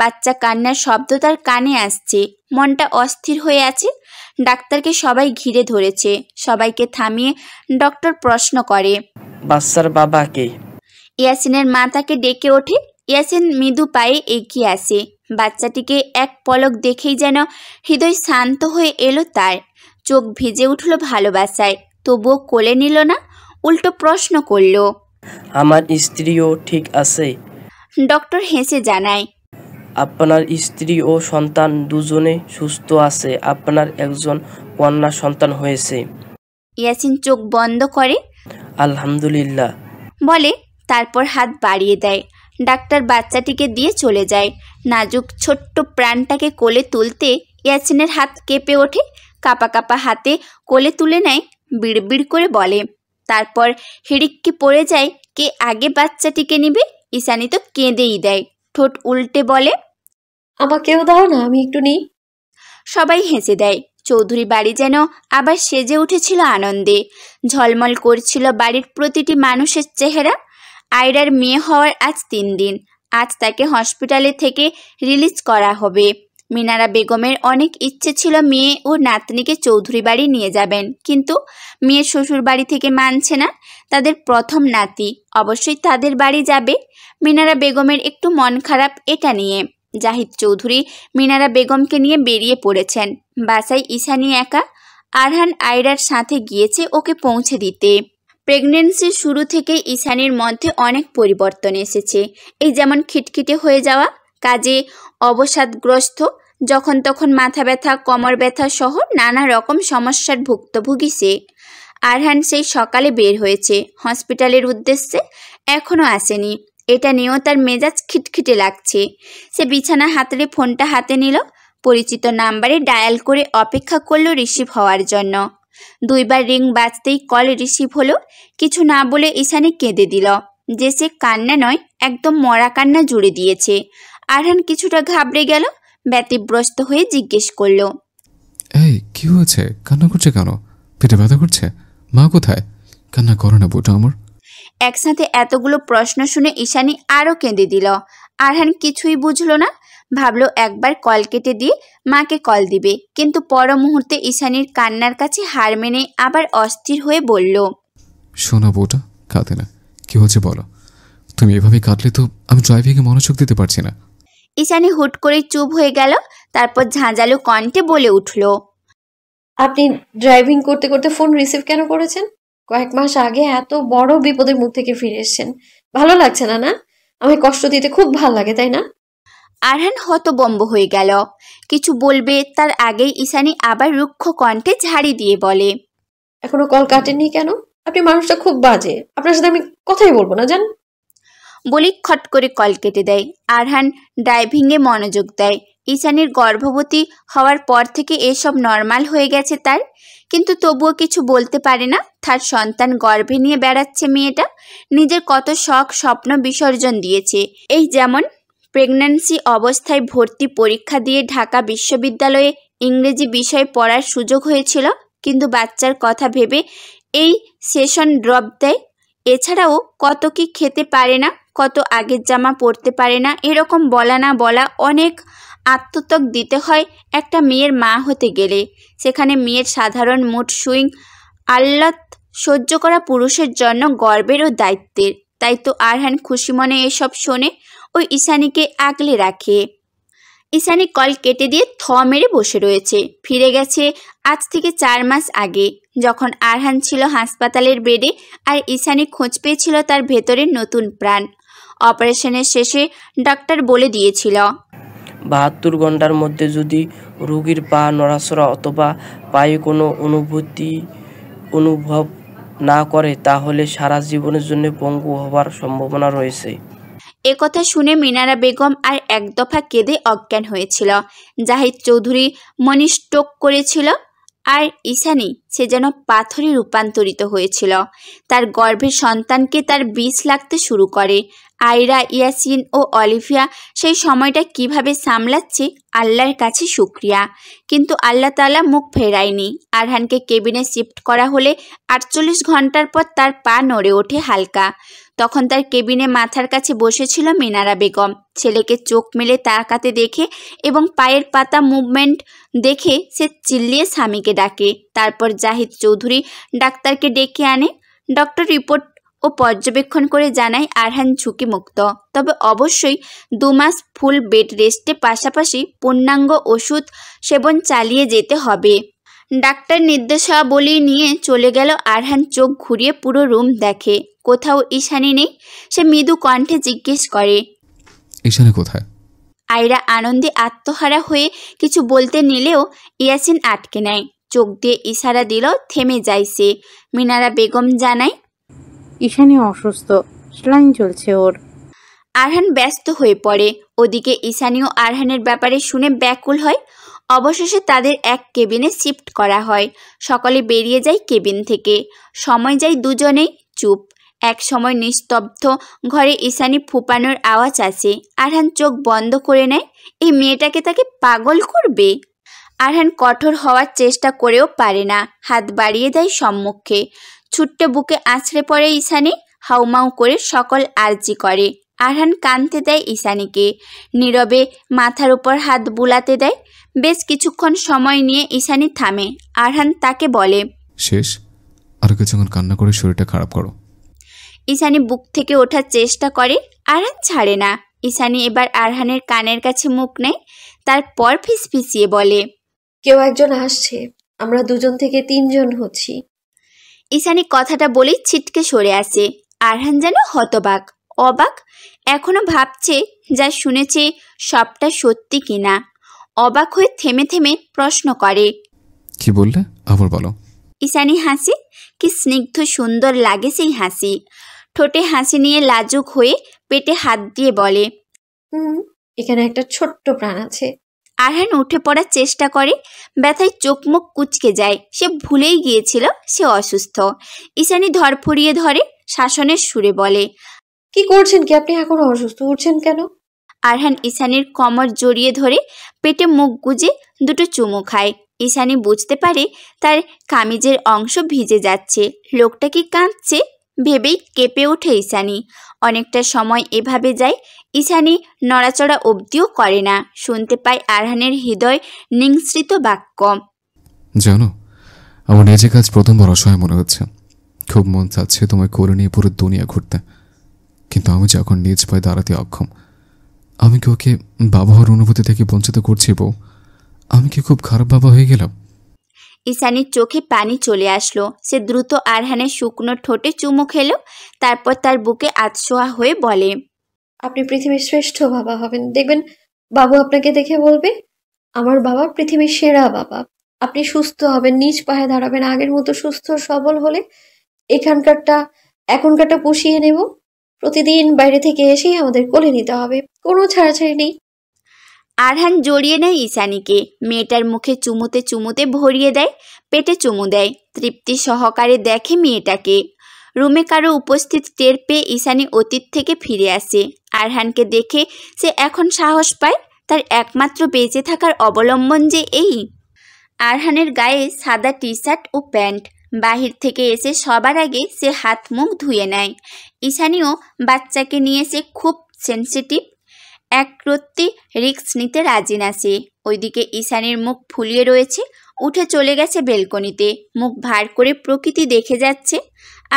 বাচ্চা কান্নার শব্দ তার কানে আসছে, মনটা অস্থির হয়ে আছে। ডাক্তারকে সবাই ঘিরে ধরেছে। সবাইকে থামিয়ে ডক্টর প্রশ্ন করে, বাচ্চার বাবা কে? ইয়াসিনের মা তাকে ডেকে ওঠে। ইয়াসিন মৃদু পায়ে এগিয়ে আসে। বাচ্চাটিকে এক পলক দেখেই যেন হৃদয় শান্ত হয়ে এলো তার। চোখ ভিজে উঠল ভালোবাসায়, তবুও কোলে নিল না, উল্টো প্রশ্ন করল, আমার স্ত্রীও ঠিক আছে? ডক্টর হেসে জানায়, আপনার স্ত্রী ও সন্তান দুজনে সুস্থ আছে। আপনার একজন কন্যা সন্তান হয়েছে। ইয়াসিন চোখ বন্ধ করে আলহামদুলিল্লাহ বলে, তারপর হাত বাড়িয়ে দেয়। ডাক্তার বাচ্চাটিকে দিয়ে চলে যায়। নাজুক ছোট্ট প্রাণটাকে কোলে তুলতে ইয়াসিনের হাত কেঁপে ওঠে। কাপা কাপা হাতে কোলে তুলে নেয়, বিড়বিড় করে বলে। তারপর হিড়িক্কি পড়ে যায়, কে আগে বাচ্চাটিকে নিবে। ঈশানী তো কেঁদেই দেয়, ঠোঁট উল্টে বলে, আমাকেও দাও না, আমি একটু নিই। সবাই হেসে দেয়। চৌধুরী বাড়ি যেন আবার সেজে উঠেছিল আনন্দে। ঝলমল করছিল বাড়ির প্রতিটি মানুষের চেহারা। আয়রার মেয়ে হওয়ার আজ 3 দিন। আজ তাকে হসপিটালে থেকে রিলিজ করা হবে। মিনারা বেগমের অনেক ইচ্ছে ছিল মেয়ে ও নাতনিকে চৌধুরী বাড়ি নিয়ে যাবেন, কিন্তু মেয়ের শ্বশুর বাড়ি থেকে মানছে না। তাদের প্রথম নাতি, অবশ্যই তাদের বাড়ি যাবে। মিনারা বেগমের একটু মন খারাপ এটা নিয়ে। জাহিদ চৌধুরী মিনারা বেগমকে নিয়ে বেরিয়ে পড়েছেন। বাসায় ঈশানী একা। আরহান আয়রার সাথে গিয়েছে ওকে পৌঁছে দিতে। প্রেগনেন্সির শুরু থেকে ঈশানীর মধ্যে অনেক পরিবর্তন এসেছে। এই যেমন খিটখিটে হয়ে যাওয়া, কাজে অবসাদগ্রস্ত, যখন তখন মাথা ব্যথা, কোমর ব্যথা সহ নানা রকম সমস্যার ভুক্তভোগী সে। আরহান সেই সকালে বের হয়েছে হসপিটালের উদ্দেশ্যে, এখনও আসেনি। এটা নিয়েও তার মেজাজ খিটখিটে লাগছে। সে বিছানা হাতড়ে ফোনটা হাতে নিল, পরিচিত নাম্বারে ডায়াল করে অপেক্ষা করলো রিসিভ হওয়ার জন্য। 2 বার রিং বাজতেই কল রিসিভ হলো। কিছু না বলে ঈশানী কেঁদে দিল, যে সে কান্না নয়, একদম মরা কান্না জুড়ে দিয়েছে। আরহান কিছুটা ঘাবড়ে গেল, ব্যতিব্রস্ত হয়ে জিজ্ঞেস করলো, এই কি হয়েছে? কান্না করছে কেন? পেটে ব্যথা করছে? মা কোথায়? কান্না করো না বোটা আমার। একসাথে এতগুলো প্রশ্ন শুনে ঈশানী আরও কেঁদে দিল। আরহান কিছুই বুঝলো না, ভাবলো একবার কল কেটে দিয়ে মাকে কল দিবে, কিন্তু পর মুহূর্তে ঈশানীর কান্নার কাছে হার মেনে আবার অস্থির হয়ে বলল, শোনা বোটা, কাঁদে না। কি হচ্ছে বলো? তুমি এভাবে কাঁদলে তো আমি ড্রাইভিংয়ে মনোযোগ দিতে পারছি না। ঈশানী হুট করে চুপ হয়ে গেল, তারপর ঝাঁঝালো কণ্ঠে বলে উঠল, আপনি ড্রাইভিং করতে করতে ফোন রিসিভ কেন করেছেন? কয়েক মাস আগে এত বড় বিপদের মুখ থেকে ফিরে এসেছেন, ভালো লাগছে না? না, আমায় কষ্ট দিতে খুব ভালো লাগে, তাই না? আরহান হতবম্ব হয়ে গেল। কিছু বলবে তার আগেই ঈশানী আবার রুক্ষ কণ্ঠে ঝাড়ি দিয়ে বলে, এখনো কল কাটেননি কেন? আপনি মানুষটা খুব বাজে, আপনার সাথে আমি কথাই বলবো না, জান। বলি খট করে কল কেটে দেয়। আরহান ড্রাইভিংয়ে মনোযোগ দেয়। ঈশানীর গর্ভবতী হওয়ার পর থেকে এসব নর্মাল হয়ে গেছে তার, কিন্তু তবুও কিছু বলতে পারে না। তার সন্তান গর্ভে নিয়ে বেড়াচ্ছে মেয়েটা, নিজের কত শখ স্বপ্ন বিসর্জন দিয়েছে। এই যেমন প্রেগন্যান্সি অবস্থায় ভর্তি পরীক্ষা দিয়ে ঢাকা বিশ্ববিদ্যালয়ে ইংরেজি বিষয় পড়ার সুযোগ হয়েছিল, কিন্তু বাচ্চার কথা ভেবে এই সেশন ড্রপ দেয়। এছাড়াও কত কি খেতে পারে না, কত আগের জামা পরতে পারে না, এরকম বলা না বলা অনেক আত্মত্যাগ দিতে হয় একটা মেয়ের মা হতে গেলে। সেখানে মেয়ের সাধারণ মুড সুইং আহ্লাদ সহ্য করা পুরুষের জন্য গর্বের ও দায়িত্বের। তাই তো আরহান খুশি মনে এসব শোনে, ওই ঈশানীকে আগলে রাখে। ঈশানী কল কেটে দিয়ে থ মেরে বসে রয়েছে। ফিরে গেছে আজ থেকে 4 মাস আগে, যখন আরহান ছিল হাসপাতালের বেডে আর ঈশানী খোঁজ পেয়েছিল তার ভেতরের নতুন প্রাণ। অপারেশনের শেষে ডাক্তার বলে দিয়েছিল, 72 ঘন্টার মধ্যে যদি রোগীর পা নড়াচড়া অথবা পায়ে কোনো অনুভব না করে, তাহলে সারা জীবনের জন্য পঙ্গু হবার সম্ভাবনা রয়েছে। একথা শুনে মিনারা বেগম আর এক দফা কেঁদে অজ্ঞান হয়েছিল। জাহিদ চৌধুরী মনিস্টোক করেছিল, আর ঈশানী সে যেন পাথরে রূপান্তরিত হয়েছিল। তার গর্ভের সন্তানকে তার বিষ লাগতে শুরু করে। আয়রা, ইয়াসিন ও অলিভিয়া সেই সময়টা কিভাবে সামলাচ্ছে আল্লাহর কাছে শুকরিয়া। কিন্তু আল্লাহ তাআলা মুখ ফেরায়নি। আরহানকে কেবিনে শিফট করা হলে 48 ঘন্টার পর তার পা নড়ে ওঠে হালকা। তখন তার কেবিনে মাথার কাছে বসেছিল মিনারা বেগম। ছেলেকে চোখ মেলে তাকাতে দেখে এবং পায়ের পাতা মুভমেন্ট দেখে সে চিল্লিয়ে স্বামীকে ডাকে। তারপর জাহিদ চৌধুরী ডাক্তারকে ডেকে আনে। ডক্টর রিপোর্ট ও পর্যবেক্ষণ করে জানায় আরহান ঝুঁকিমুক্ত, তবে অবশ্যই 2 মাস ফুল বেড রেস্টে পাশাপাশি পূর্ণাঙ্গ ওষুধ সেবন চালিয়ে যেতে হবে। ডাক্তার নির্দেশাবলী নিয়ে চলে গেল। আরহান চোখ ঘুরিয়ে পুরো রুম দেখে, কোথাও ঈশানী নেই। সে মৃদু কণ্ঠে জিজ্ঞেস করে, ঈশানী কোথায়? আয়রা আনন্দে আত্মহারা হয়ে কিছু বলতে নিলেও ইয়াসিন আটকে নেয়। চোখ দিয়ে ইশারা দিল থেমে যায় সে। মিনারা বেগম জানায়, ঈশানী অসুস্থ, স্যালাইন চলছে ওর। আরহান ব্যস্ত হয়ে পড়ে। ওদিকে ঈশানী ও আরহানের ব্যাপারে শুনে ব্যাকুল হয়। অবশেষে তাদের এক কেবিনে শিফট করা হয়। সকলে বেরিয়ে যায় কেবিন থেকে। সময় যায় দুজনেই চুপ। এক সময় নিস্তব্ধ ঘরে ঈশানী ফুপানোর আওয়াজ আসে। আরহান চোখ বন্ধ করে নেয়। এই মেয়েটাকে তাকে পাগল করবে। আরহান কঠোর হওয়ার চেষ্টা করেও পারে না। হাত বাড়িয়ে দেয় সম্মুখে। ছুট্টে বুকে আছড়ে পড়ে ঈশানী। হাউমাউ করে সকল আর্জি করে। আরহান কাঁদতে দেয় ঈশানীকে, নীরবে মাথার উপর হাত বুলাতে দেয়। বেশ কিছুক্ষণ সময় নিয়ে ঈশানী থামে। আরহান তাকে বলে, শেষ? আর কিছুক্ষণ কান্না করে শরীরটা খারাপ করো। ঈশানী বুক থেকে ওঠার চেষ্টা করে, আরহান ছাড়ে না। ঈশানী এবার আরহানের কানের কাছে মুখ নেয়, তারপর ফিসফিসিয়ে বলে, কেউ একজন আসছে, আমরা 2 থেকে 3 হচ্ছি। ঈশানী কথাটা বলেই ছিটকে সরে আসে। আরহান যেন হতবাক, অবাক, এখনো ভাবছে যা শুনেছে সবটা সত্যি কিনা। অবাক হয়ে থেমে থেমে প্রশ্ন করে, কি বললে? আবার বলো। ঈশানী হাসি, কি স্নিগ্ধ সুন্দর লাগে সেই হাসি। ঠোঁটে হাসি নিয়ে লাজুক হয়ে পেটে হাত দিয়ে বলে, এখানে একটা ছোট্ট প্রাণ আছে। আরহান উঠে পড়ার চেষ্টা করে, ব্যথায় চোখ মুখ কুঁচকে যায়। সে ভুলেই গিয়েছিল সে অসুস্থ। ঈশানী ধরফড়িয়ে ধরে, শাসনের সুরে বলে, কি করছেন কি আপনি? এখনো অসুস্থ, উঠছেন কেন? আরহান ঈশানীর কোমর জড়িয়ে ধরে পেটে মুখ গুজে 2 চুমু খায়। ঈশানী বুঝতে পারে তার কামিজের অংশ ভিজে যাচ্ছে। লোকটা কি কাঁদছে ভেবেই কেঁপে ওঠে ঈশানী। অনেকটা সময় এভাবে যায়। ঈশানী নড়াচড়া অবধিও করে না। শুনতে পায় আরহানের হৃদয় নিংসৃত বাক্য, জানো, আমার নিজের কাজ প্রথমবার অসহায় মনে হচ্ছে। খুব মন চাচ্ছে তোমায় কোলে নিয়ে পুরো দুনিয়া ঘুরতে, কিন্তু আমি যখন নিজ পায়ে দাঁড়াতে অক্ষম। আমি কি ওকে বাবা হওয়ার অনুভূতি থেকে বঞ্চিত করছি? বউ, আমি কি খুব খারাপ বাবা হয়ে গেলাম? ঈশানীর চোখে পানি চলে আসলো। সে দ্রুত আরহানের শুকনো ঠোঁটে চুমু খেলো, তারপর তার বুকে আতশোয়া হয়ে বলে, আপনি পৃথিবীর শ্রেষ্ঠ বাবা হবেন। দেখবেন বাবু আপনাকে দেখে বলবে, আমার বাবা পৃথিবীর সেরা বাবা। আপনি সুস্থ হবেন, নিজ পায়ে দাঁড়াবেন, আগের মতো সুস্থ সবল হলে এখনকারটা পুষিয়ে নেব। প্রতিদিন বাইরে থেকে এসেই আমাদের কোলে নিতে হবে, কোনো ছাড়াছাড়ি নেই। আরহান জড়িয়ে নেয় ঈশানীকে, মেয়েটার মুখে চুমুতে চুমুতে ভরিয়ে দেয়, পেটে চুমু দেয়। তৃপ্তি সহকারে দেখে মেয়েটাকে। রুমে কারো উপস্থিত টের পেয়ে ঈশানী অতীত থেকে ফিরে আসে। আরহানকে দেখে সে এখন সাহস পায়। তার একমাত্র বেঁচে থাকার অবলম্বন যে এই। আরহানের গায়ে সাদা টি শার্ট ও প্যান্ট। বাহির থেকে এসে সবার আগে সে হাত মুখ ধুয়ে নেয়। ঈশানীও বাচ্চাকে নিয়ে সে খুব সেন্সিটিভ, একরত্তি রিস্ক নিতে রাজি না সে। ওইদিকে ঈশানীর মুখ ফুলিয়ে রয়েছে, উঠে চলে গেছে বেলকনিতে, মুখ ভার করে প্রকৃতি দেখে যাচ্ছে।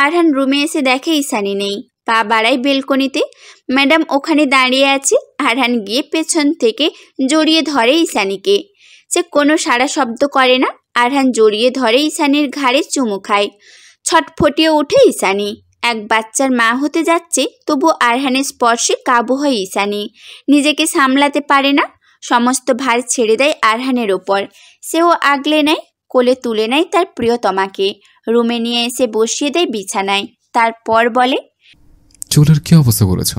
আরহান রুমে এসে দেখে ঈশানী নেই। পা বাড়ায় বেলকনিতে, ম্যাডাম ওখানে দাঁড়িয়ে আছে। আরহান গিয়ে পেছন থেকে জড়িয়ে ধরে ঈশানীকে। সে কোনো সাড়া শব্দ করে না। আরহান জড়িয়ে ধরে ঈশানীর ঘাড়ে চুমু খায়। ছটফটিয়ে ওঠে ঈশানী। এক বাচ্চার মা হতে যাচ্ছে, তবু আরহানের স্পর্শে কাবু হয় ঈশানী। নিজেকে সামলাতে পারে না, সমস্ত ভার ছেড়ে দেয় আরহানের ওপর। সেও আগলে নেয়, কোলে তুলে নেয় তার প্রিয়তমাকে। রুমে নিয়ে এসে বসিয়ে দেয় বিছানায়। তারপর বলে, চুলের কি অবস্থা করেছ?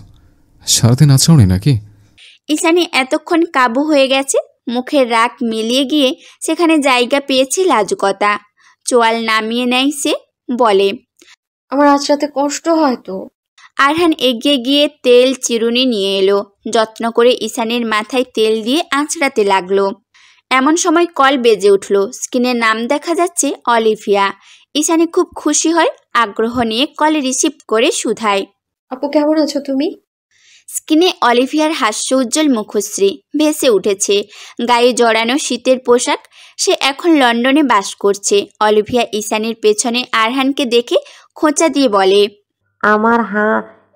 সারাদিন আচরণই নাকি? ঈশানী এতক্ষণ কাবু হয়ে গেছে। মুখের রাগ মিলিয়ে গিয়ে সেখানে জায়গা পেয়েছে লাজুকতা। চোয়াল নামিয়ে নেয় সে, বলে, আমার আজ রাতে কষ্ট হয় তো। আরহান এগিয়ে গিয়ে তেল চিরুনি নিয়ে এলো। যত্ন করে ঈশানীর মাথায় তেল দিয়ে আঁচড়াতে লাগলো। এমন সময় কল বেজে উঠল। স্ক্রিনে নাম দেখা যাচ্ছে অলিভিয়া। ঈশানী খুব খুশি হয়, আগ্রহ নিয়ে কল রিসিভ করে শুধায়, আপু কেমন আছো তুমি? স্ক্রিনে অলিভিয়ার হাস্য উজ্জ্বল মুখশ্রী ভেসে উঠেছে। গায়ে জড়ানো শীতের পোশাক। সে এখন লন্ডনে বাস করছে। অলিভিয়া ঈশানীর পেছনে আরহানকে দেখে খোঁচা দিয়ে বলে, আমার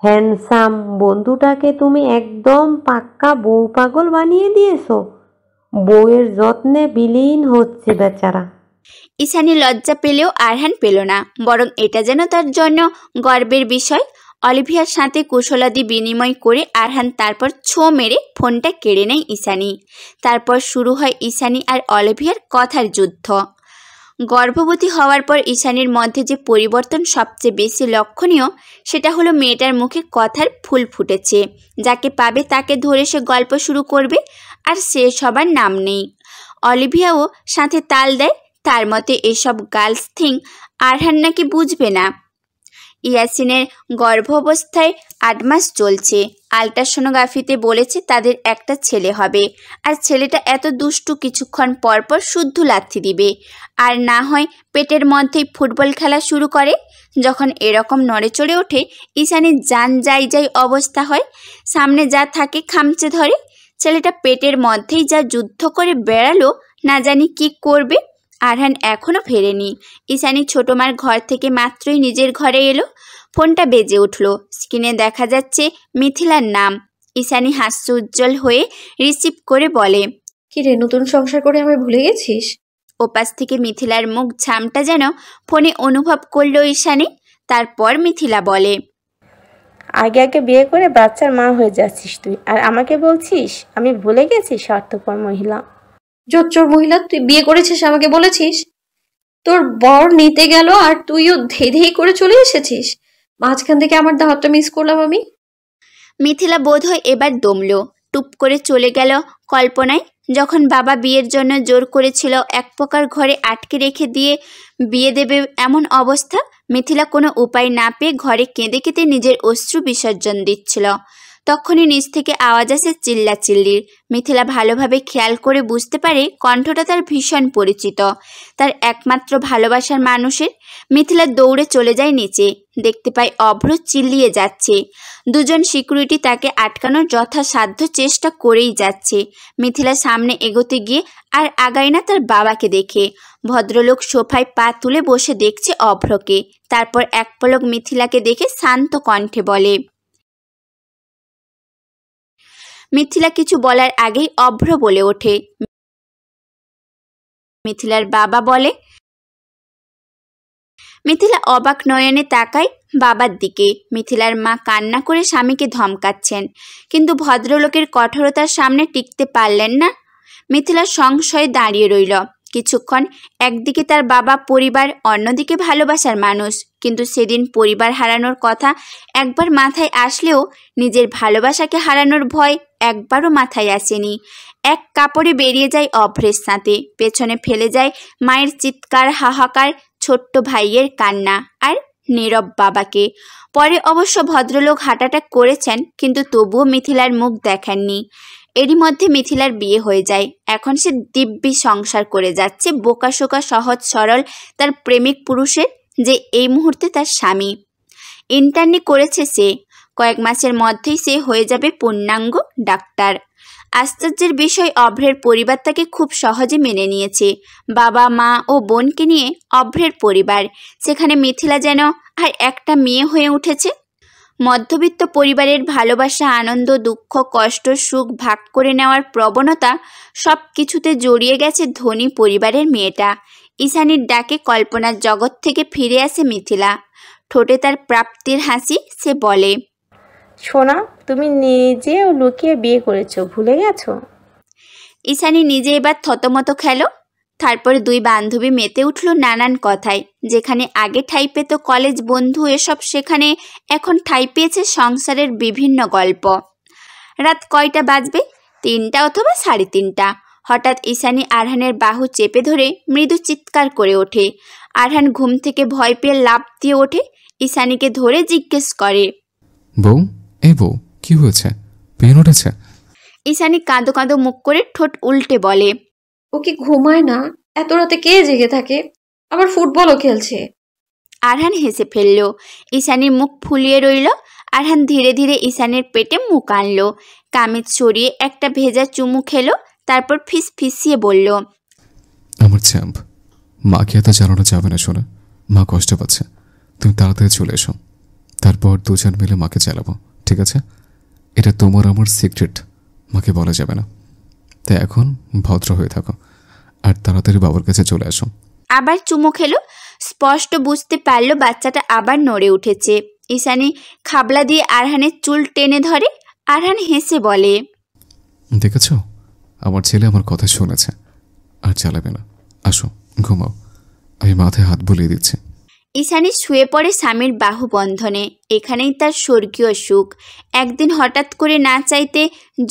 হ্যান্ডসাম বন্ধুটাকে তুমি একদম পাক্কা বউ পাগল বানিয়ে দিয়েছো। বউয়ের যত্নে বিলীন হচ্ছে বেচারা। ঈশানী লজ্জা পেলেও আরহান পেল না, বরং এটা যেন তার জন্য গর্বের বিষয়। অলিভিয়ার সাথে কুশলাদি বিনিময় করে আরহান তারপর ছো মেরে ফোনটা কেড়ে নেয় ঈশানী। তারপর শুরু হয় ঈশানী আর অলিভিয়ার কথার যুদ্ধ। গর্ভবতী হওয়ার পর ঈশানীর মধ্যে যে পরিবর্তন সবচেয়ে বেশি লক্ষণীয়, সেটা হলো মেয়েটার মুখে কথার ফুল ফুটেছে। যাকে পাবে তাকে ধরে সে গল্প শুরু করবে, আর শেষ হবার নাম নেই। অলিভিয়াও সাথে তাল দেয়। তার মতে এসব গার্লস থিং আরহান নাকি বুঝবে না। ইয়াসিনের গর্ভাবস্থায় 8 মাস চলছে। আল্ট্রাসোনোগ্রাফিতে বলেছে তাদের একটা ছেলে হবে, আর ছেলেটা এত দুষ্টু কিছুক্ষণ পর পর শুদ্ধ লাথি দিবে, আর না হয় পেটের মধ্যেই ফুটবল খেলা শুরু করে। যখন এরকম নড়ে চড়ে ওঠে ঈশানীর জান যাই অবস্থা হয়, সামনে যা থাকে খামচে ধরে। ছেলেটা পেটের মধ্যেই যা যুদ্ধ করে বেড়ালো, না জানি কি করবে। আরহান এখনও ফেরেনি। ঈশানী ছোট মার ঘর থেকে মাত্রই নিজের ঘরে এলো। ফোনটা বেজে উঠল। স্ক্রিনে দেখা যাচ্ছে মিথিলার নাম। ঈশানী হাস্য উজ্জ্বল হয়ে রিসিভ করে বলে, কি রে, নতুন সংসার করে আমায় ভুলে গেছিস? ওপাশ থেকে মিথিলার মুখ ঝামটা যেন ফোনে অনুভব করলো ঈশানী। তারপর মিথিলা বলে, আগে আগে বিয়ে করে বাচ্চার মা হয়ে যাচ্ছিস তুই, আর আমাকে বলছিস আমি ভুলে গেছি? স্বার্থপর মহিলা, জোচ্চোর মহিলা, তুই বিয়ে করেছিস আমাকে বলেছিস? তোর বর নিতে গেল আর তুইও ধেই করে চলে এসেছিস। মাঝখান থেকে আমার দাওয়াতটা মিস করলাম আমি। মিথিলা বোধহয় এবার দমল, টুপ করে চলে গেল কল্পনায়। যখন বাবা বিয়ের জন্য জোর করেছিল, এক প্রকার ঘরে আটকে রেখে দিয়ে বিয়ে দেবে এমন অবস্থা, মিথিলা কোনো উপায় না পেয়ে ঘরে কেঁদে কেঁদে নিজের অশ্রু বিসর্জন দিচ্ছিল। তখনই নিচ থেকে আওয়াজ আসে চিল্লাচিল্লির। মিথিলা ভালোভাবে খেয়াল করে বুঝতে পারে কণ্ঠটা তার ভীষণ পরিচিত, তার একমাত্র ভালোবাসার মানুষের। মিথিলা দৌড়ে চলে যায় নিচে, দেখতে পায় অভ্র চিল্লিয়ে যাচ্ছে। দুজন সিকিউরিটি তাকে আটকানোর যথাসাধ্য চেষ্টা করেই যাচ্ছে। মিথিলা সামনে এগোতে গিয়ে আর আগায় না তার বাবাকে দেখে। ভদ্রলোক সোফায় পা তুলে বসে দেখছে অভ্রকে। তারপর এক পলক মিথিলাকে দেখে শান্ত কণ্ঠে বলে, মিথিলা কিছু বলার আগেই অভ্র বলে ওঠে। মিথিলার বাবা বলে। মিথিলা অবাক নয়নে তাকায় বাবার দিকে। মিথিলার মা কান্না করে স্বামীকে ধমকাচ্ছেন, কিন্তু ভদ্রলোকের কঠোরতার সামনে টিকতে পারলেন না। মিথিলা সংশয়ে দাঁড়িয়ে রইল কিছুক্ষণ। একদিকে তার বাবা, পরিবার, অন্যদিকে ভালোবাসার মানুষ। কিন্তু সেদিন পরিবার হারানোর কথা একবার মাথায় আসলেও নিজের ভালোবাসাকে হারানোর ভয় একবারও মাথায় আসেনি। এক কাপড়ে বেরিয়ে যায় অভ্রের সাথে, পেছনে ফেলে যায় মায়ের চিৎকার, হাহাকার, ছোট্ট ভাইয়ের কান্না আর নীরব বাবাকে। পরে অবশ্য ভদ্রলোক হার্ট অ্যাটাক করেছেন, কিন্তু তবুও মিথিলার মুখ দেখেননি। এরই মধ্যে মিথিলার বিয়ে হয়ে যায়। এখন সে দিব্যি সংসার করে যাচ্ছে বোকাশোকা সহজ সরল তার প্রেমিক পুরুষের, যে এই মুহূর্তে তার স্বামী। ইন্টার্নি করেছে সে। কয়েক মাসের মধ্যেই সে হয়ে যাবে পূর্ণাঙ্গ ডাক্তার। আশ্চর্যের বিষয়, অভ্রের পরিবার তাকে খুব সহজে মেনে নিয়েছে। বাবা, মা ও বোনকে নিয়ে অভ্রের পরিবার। সেখানে মিথিলা যেন আর একটা মেয়ে হয়ে উঠেছে। মধ্যবিত্ত পরিবারের ভালোবাসা, আনন্দ, দুঃখ, কষ্ট, সুখ ভাগ করে নেওয়ার প্রবণতা, সব কিছুতে জড়িয়ে গেছে ধনী পরিবারের মেয়েটা। ঈশানীর ডাকে কল্পনার জগৎ থেকে ফিরে আসে মিথিলা। ঠোঁটে তার প্রাপ্তির হাসি। সে বলে, সোনা, তুমি নিজেও লুকিয়ে বিয়ে করেছো, ভুলে গেছো? ঈশানী নিজে এবার থতমত খেলো। তারপর দুই বান্ধবী মেতে উঠল নানান কথায়। যেখানে আগে ঠাঁই পেত কলেজ বন্ধু এসব, সেখানে এখন ঠাঁই পেয়েছে সংসারের বিভিন্ন গল্প। রাত কয়টা বাজবে? 3টা অথবা 3:30। হঠাৎ ঈশানী আরহানের বাহু চেপে ধরে মৃদু চিৎকার করে ওঠে। আরহান ঘুম থেকে ভয় পেয়ে লাফ দিয়ে ওঠে। ঈশানীকে ধরে জিজ্ঞেস করে, বউ, এই বউ, কি হয়েছে? পেন উঠেছে? ঈশানী কাঁদো কাঁদো মুখ করে ঠোঁট উল্টে বলে, ও কি ঘুমায় না? এত রাতে কে জেগে থাকে? আবার ফুটবলও খেলছে। আরহান হেসে ফেলল। ঈশানীর মুখ ফুলিয়ে রইল। আরহান ধীরে ধীরে ঈশানীর পেটে মুখ আনলো। কামিজ সরিয়ে একটা ভেজা চুমু খেলো। তারপর ফিসফিসিয়ে বলল, আমার চ্যাম্প, মাকে এত জানানো যাবে না শোনা। মা কষ্ট পাচ্ছে, তুমি তাড়াতাড়ি চলে এসো। তারপর দুজন মিলে মাকে চালাবো, ঠিক আছে? এটা তোমার আমার সিক্রেট, মাকে বলা যাবে না। তাই এখন ভদ্র হয়ে থাকো আর তাড়াতাড়ি বাবার কাছে চলে আসো। আবার চুমু খেলো। স্পষ্ট বুঝতে পারলো বাচ্চাটা আবার নড়ে উঠেছে। ঈশানী খাবলা দিয়ে আরহানের চুল টেনে ধরে। আরহান হেসে বলে, দেখেছ, আমার ছেলে আমার কথা শুনেছে, আর চালাবে না। আসো, ঘুমাও, আমি মাথায় হাত বুলিয়ে দিচ্ছি। ঈশানী শুয়ে পড়ে স্বামীর বাহু বন্ধনে। এখানেই তার স্বর্গীয় সুখ। একদিন হঠাৎ করে না চাইতে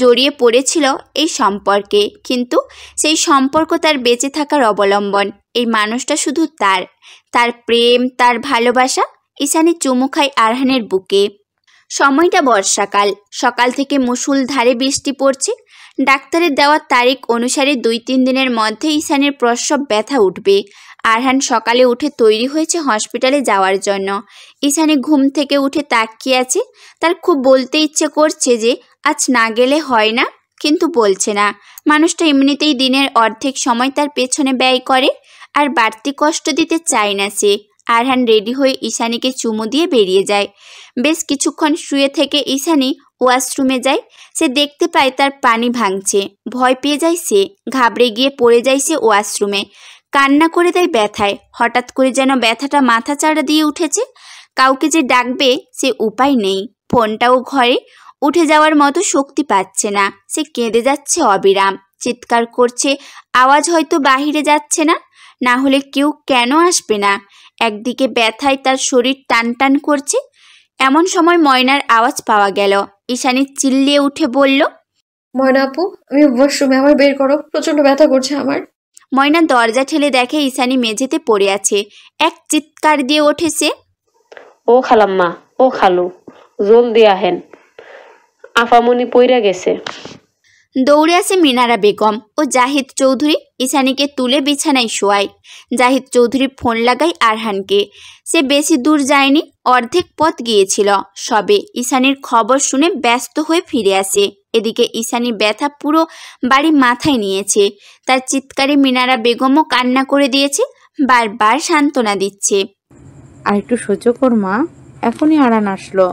জড়িয়ে পড়েছিল এই সম্পর্কে, কিন্তু সেই সম্পর্ক তার বেঁচে থাকার অবলম্বন। এই মানুষটা শুধু তার প্রেম, তার ভালোবাসা। ঈশানী চুমু খায় আরহানের বুকে। সময়টা বর্ষাকাল, সকাল থেকে মুষলধারে বৃষ্টি পড়ছে। ডাক্তারের দেওয়া তারিখ অনুসারে 2-3 দিনের মধ্যে ঈশানের প্রসব ব্যথা উঠবে। আরহান সকালে উঠে তৈরি হয়েছে হসপিটালে যাওয়ার জন্য। ঈশানী ঘুম থেকে উঠে তাকিয়ে আছে। তার খুব বলতে ইচ্ছে করছে যে আজ না গেলে হয় না, কিন্তু বলছে না। মানুষটা এমনিতেই দিনের অর্ধেক সময় তার পেছনে ব্যয় করে, আর বাড়তি কষ্ট দিতে চায় না সে। আরহান রেডি হয়ে ঈশানীকে চুমু দিয়ে বেরিয়ে যায়। বেশ কিছুক্ষণ শুয়ে থেকে ঈশানী ওয়াশরুমে যায়। সে দেখতে পায় তার পানি ভাঙছে। ভয় পেয়ে যায় সে, ঘাবড়ে গিয়ে পড়ে যায় সে ওয়াশরুমে। কান্না করে দেয় ব্যথায়। হঠাৎ করে যেন ব্যথাটা মাথা চাড়া দিয়ে উঠেছে। কাউকে যে ডাকবে সে উপায় নেই। ফোনটাও ঘরে, উঠে যাওয়ার মতো শক্তি পাচ্ছে না। সে কেঁদে যাচ্ছে অবিরাম, চিৎকার করছে। আওয়াজ হয়তো বাহিরে যাচ্ছে না, না হলে কেউ কেন আসবে না। একদিকে ব্যথায় তার শরীর টান টান করছে। এমন সময় ময়নার আওয়াজ পাওয়া গেল। ঈশানী চিল্লিয়ে উঠে বলল, ময়না আপু, আমি ওয়াশরুমে, আমার বের করো, প্রচন্ড ব্যথা করছে আমার। ময়না দরজা ঠেলে দেখে ঈশানী মেঝেতে পড়ে আছে। এক চিৎকার দিয়ে ওঠে সে, ও খালাম্মা, ও খালু, জলদি আহেন, আফামনি পইরা গেছে। দৌড়ে আসে মিনারা বেগম ও জাহিদ চৌধুরী। ঈশানীকে তুলে বিছানায় শোয়ায়। জাহিদ চৌধুরী ফোন লাগায় আরহানকে। সে বেশি দূর যায়নি, অর্ধেক পথ গিয়েছিল সবে। ঈশানীর খবর শুনে ব্যস্ত হয়ে ফিরে আসে। এদিকে ঈশানী ব্যথা পুরো বাড়ি মাথায় নিয়েছে। তার চিৎকারে মিনারা বেগমও কান্না করে দিয়েছে, বারবার সান্ত্বনা দিচ্ছে। আর একটু সহ্য কর মা, এখনই আরান আসলো।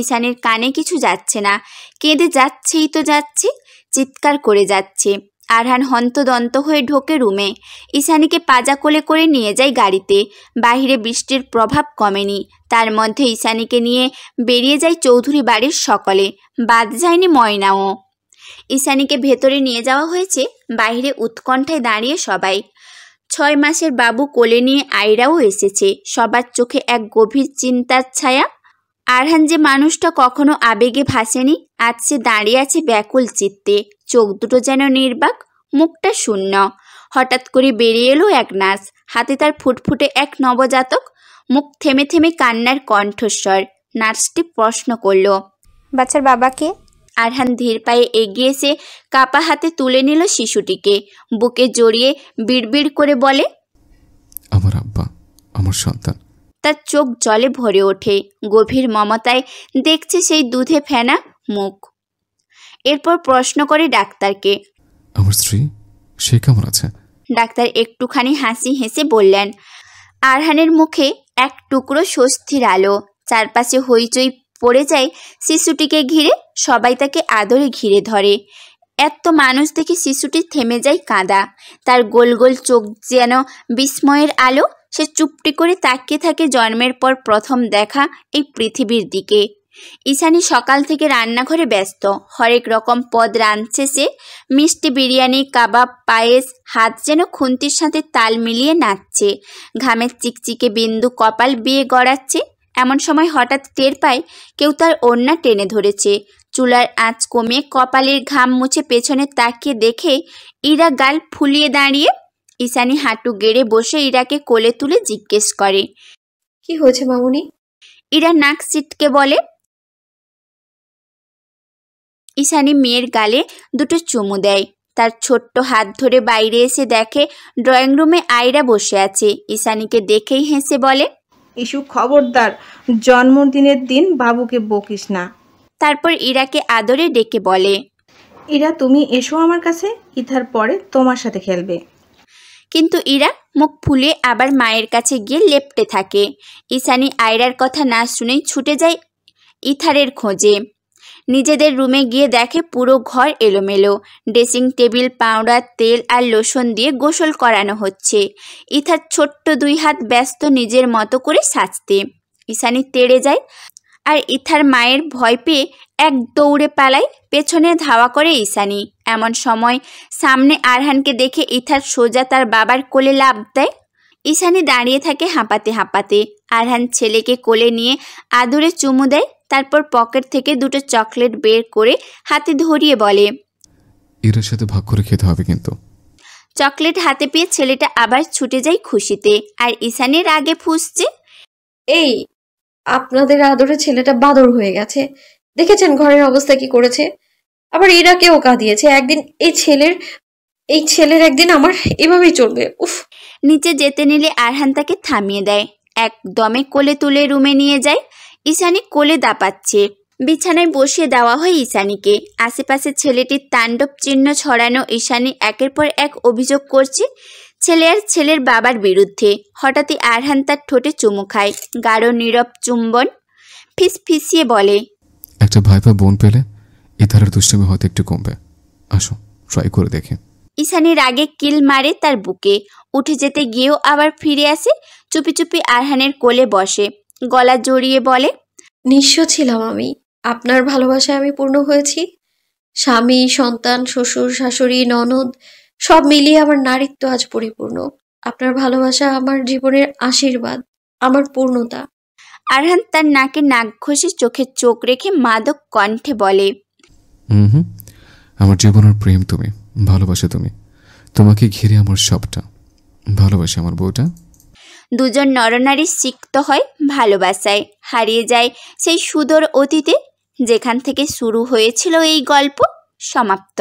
ঈশানীর কানে কিছু যাচ্ছে না, কেঁদে যাচ্ছেই তো যাচ্ছে, চিৎকার করে যাচ্ছে। আরহান হন্তদন্ত হয়ে ঢোকে রুমে। ঈশানীকে পাজা কোলে করে নিয়ে যায় গাড়িতে। বাহিরে বৃষ্টির প্রভাব কমেনি, তার মধ্যে ঈশানীকে নিয়ে বেরিয়ে যায় চৌধুরী বাড়ির সকলে, বাদ যায়নি ময়নাও। ঈশানীকে ভেতরে নিয়ে যাওয়া হয়েছে। বাহিরে উৎকণ্ঠায় দাঁড়িয়ে সবাই। 6 মাসের বাবু কোলে নিয়ে আয়রাও এসেছে। সবার চোখে এক গভীর চিন্তার ছায়া। আরহান যে মানুষটা কখনো আবেগে ভাসেনি, আজ সে দাঁড়িয়ে আছে ব্যাকুল চিত্তে। চোখ দুটো যেন নির্বাক, মুখটা শূন্য। হঠাৎ করে বেরিয়ে এলো এক নার্স, হাতে তার ফুটফুটে এক নবজাতক। মুখ থেমে থেমে কান্নার কণ্ঠস্বর। নার্সটি প্রশ্ন করল, বাচ্চার বাবাকে? আরহান ধীর পায়ে এগিয়ে এসে কাপা হাতে তুলে নিল শিশুটিকে। বুকে জড়িয়ে বিড়বিড় করে বলে, আমার আব্বা, আমার সন্তান। তার চোখ জলে ভরে ওঠে। গভীর মমতায় দেখছে সেই দুধে ফেনা মুখ। এরপর প্রশ্ন করে ডাক্তারকে, আমার স্ত্রী, সে কেমন আছে? ডাক্তার একটুখানি হাসি হেসে বললেন। আরহানের মুখে এক টুকরো স্বস্তির আলো। চারপাশে হইচই পড়ে যায় শিশুটিকে ঘিরে। সবাই তাকে আদরে ঘিরে ধরে। এত মানুষ দেখে শিশুটি থেমে যায় কাঁদা। তার গোল গোল চোখ যেন বিস্ময়ের আলো। সে চুপটি করে তাকিয়ে থাকে জন্মের পর প্রথম দেখা এই পৃথিবীর দিকে। ঈশানী সকাল থেকে রান্নাঘরে ব্যস্ত। হরেক রকম পদ রাঁধছে সে। মিষ্টি, বিরিয়ানি, কাবাব, পায়েস। হাত যেন খুন্তির সাথে তাল মিলিয়ে নাচছে। ঘামের চিকচিকে বিন্দু কপাল বেয়ে গড়াচ্ছে। এমন সময় হঠাৎ টের পায় কেউ তার ওড়না টেনে ধরেছে। চুলার আঁচ কমিয়ে কপালের ঘাম মুছে পেছনে তাকিয়ে দেখে ইরা গাল ফুলিয়ে দাঁড়িয়ে। ঈশানী হাঁটু গেড়ে বসে ইরাকে কোলে তুলে জিজ্ঞেস করে, কি হয়েছে মামুনি? ইরা নাক সিটকে বলে। ঈশানী মেয়ের গালে দুটো চুমু দেয়। তার ছোট্ট হাত ধরে বাইরে এসে দেখে ড্রয়িং রুমে আয়রা বসে আছে। ঈশানীকে দেখেই হেসে বলে, ইস্যু খবরদার, জন্মদিনের দিন বাবুকে বকিস না। তারপর ইরাকে আদরে ডেকে বলে, ইরা তুমি এসো আমার কাছে, ইথার পরে তোমার সাথে খেলবে। কিন্তু ইরা মুখ ফুলে আবার মায়ের কাছে গিয়ে লেপ্টে থাকে। ঈশানী আয়রার কথা না শুনেই ছুটে যায় ইথারের খোঁজে। নিজেদের রুমে গিয়ে দেখে পুরো ঘর এলোমেলো। ড্রেসিং টেবিল পাউডার, তেল আর লোশন দিয়ে গোসল করানো হচ্ছে। ইথার ছোট্ট 2 হাত ব্যস্ত নিজের মতো করে সাজতে। ঈশানী তেড়ে যায়, আর ইথার মায়ের ভয় পেয়ে এক দৌড়ে পালায়। পেছনে ধাওয়া করে ঈশানী। এমন সময় সামনে আরহানকে দেখে ইথার সোজা তার বাবার কোলে লাফ দেয়। ঈশানী দাঁড়িয়ে থাকে হাঁপাতে হাঁপাতে। আরহান ছেলেকে কোলে নিয়ে আদুরে চুমু দেয়। তারপর পকেট থেকে 2টো চকলেট বের করে হাতে ধরিয়ে বলে, এর সাথে ভাগ করে খেতে হবে কিন্তু। চকলেট হাতে পেয়ে ছেলেটা আবার ছুটে যায় খুশিতে। আর ঈশানীর আগে ফুঁসছে, এই আপনাদের আদরে ছেলেটা বাদর হয়ে গেছে। দেখেছেন ঘরের অবস্থা কি করেছে। আবার ইরাকেও কাঁদিয়েছে। একদিন এই ছেলের একদিন আমার এভাবেই চলবে। উফ। নিচে যেতে নিলে আরহান তাকে থামিয়ে দেয়, একদমে কোলে তুলে রুমে নিয়ে যায়। ঈশানী কোলে দাপাচ্ছে। বিছানায় বসিয়ে দেওয়া হয় ঈশানীকে। আশেপাশে ছেলেটির তাণ্ডব চিহ্ন ছড়ানো। ঈশানী একের পর এক অভিযোগ করছে ছেলে আর ছেলের বাবার বিরুদ্ধে। হঠাৎই আরহান তার ঠোঁটে চুমু খায়, গাঢ় নীরব চুম্বন। ফিসফিসিয়ে বলে, একটা ভাইপা বোন পেলে এ ধারার দুষ্টমি হয়তো একটু কমবে। আসো ট্রাই করে দেখি। ঈশানী রাগে কিল মারে তার বুকে। উঠে যেতে গিয়েও আবার ফিরে আসে। চুপি চুপি আরহানের কোলে বসে, গলা জড়িয়ে বলে, নিঃস্ব ছিলাম আমি, আপনার ভালোবাসায় আমি পূর্ণ হয়েছি। স্বামী, সন্তান, শ্বশুর, শাশুড়ি, ননদ সব মিলিয়ে আমার নারীত্ব আজ পরিপূর্ণ। আপনার ভালোবাসা আমার জীবনের আশীর্বাদ, আমার পূর্ণতা। আরহান তার নাকে নাক ঘষে চোখে চোখ রেখে মাদক কণ্ঠে বলে, হুম, আমার জীবনের প্রেম তুমি, ভালোবাসা তুমি, তোমাকে ঘিরে আমার সবটা। ভালোবাসা আমার বউটা। দুজন নরনারী সিক্ত হয় ভালোবাসায়। হারিয়ে যায় সেই সুদূর অতীতে যেখান থেকে শুরু হয়েছিল এই গল্প। সমাপ্ত।